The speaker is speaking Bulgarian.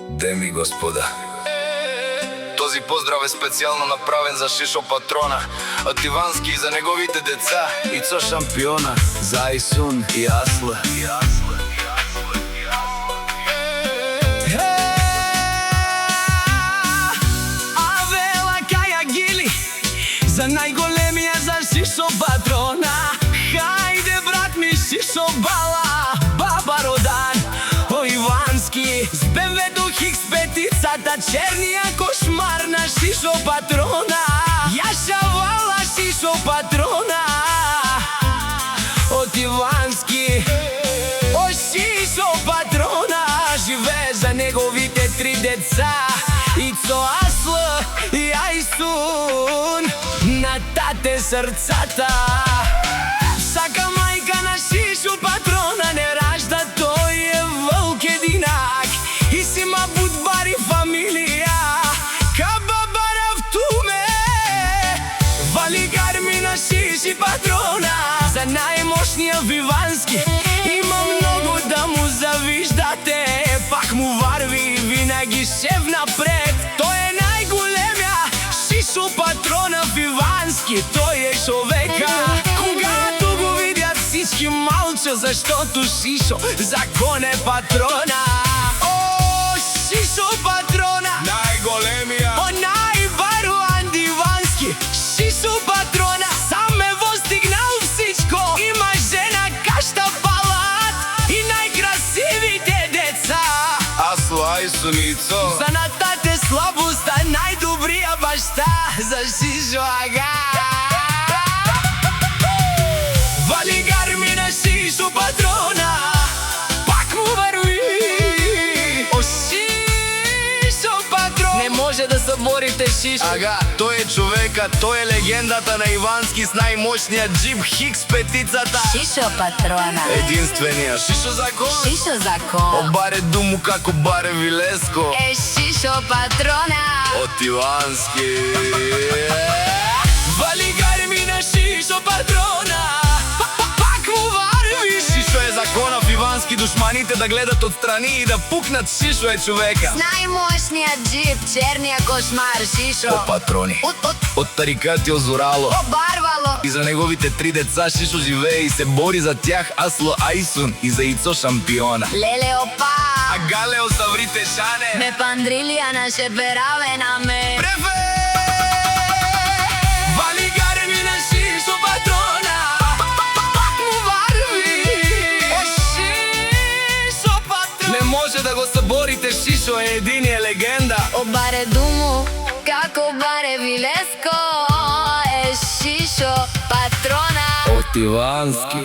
Деми господа, този поздрав е специјално направен за Шишо Патрона, од Ивански и за неговите деца, Ицо Шампиона, за Айсун и Асла. Авела Каја Гили, за најголемија за Шишо Патрона. Хајде брат ми Шишо Бала, баба Родан, о Ивански, с БМВ Хикс петицата, чернија кошмар на Шишо Патрона. Ја шавала Шишо Патрона од Ивански, о Шишо Патрона, живее за неговите 3 деца, Ицо, Асла и Айсун, на тате срцата. Сака мајка на Шишо Патрона не ражда, тој е вълк единак и си ма будбари фамилија, ка бабара в туме. Вали гарми на Шиши Патрона, за најмошниот в Ивански, има многу да му завиждате, пак му варви винаги шеф напред. Тој е најголемја Шишо Патрона в Ивански, тој е човека. Когато го видят всички малче, заштото Шишо закон е патрона. О, Шишо Патрона, Најголемија, о најбаруан Ивански, Шишо Патрона, сам е постигнал всичко. Има жена кашта палат и најкрасивите деца. Асло, Айсун и Ицо. За на тате слабоста, најдобрија башта за Шишо ага. Вали гарми на Шишо Патрона, пак му върви, о Шишо Патрон. Не може да съборите Шишо. Ага, тој е човека, тој е легендата на Ивански с најмошниот джип Хикс петицата. Шишо Патрона, Единствениот Шишо закон. Шишо закон, Обаре думу како баре Вилеско е Шишо Патрона. од Ивански. Вали гарми на Шишо Патрона, пак му върви. Шишо е закона в Ивански, душманите да гледат отстрани и да пукнат. Шишо е човека. Најмошниот джип, черниот кошмар Шишо. О патрони, од тарикати Озорало Обарвало, и за неговите 3 деца Шишо живее и се бори за тях, Асло, Айсун и за Ицо Шампиона. леле опа, А Галео Саврите Шане ме пандрилија на шепераве на ме. Префе! Вали гарми на Шишо Патрона, пак му върви, о Шишо Патрон. Не може да го съборите, Шишо е единия легенда. Обаре думу, како баре Вилеско, е Шишо Патрона. От Ивански.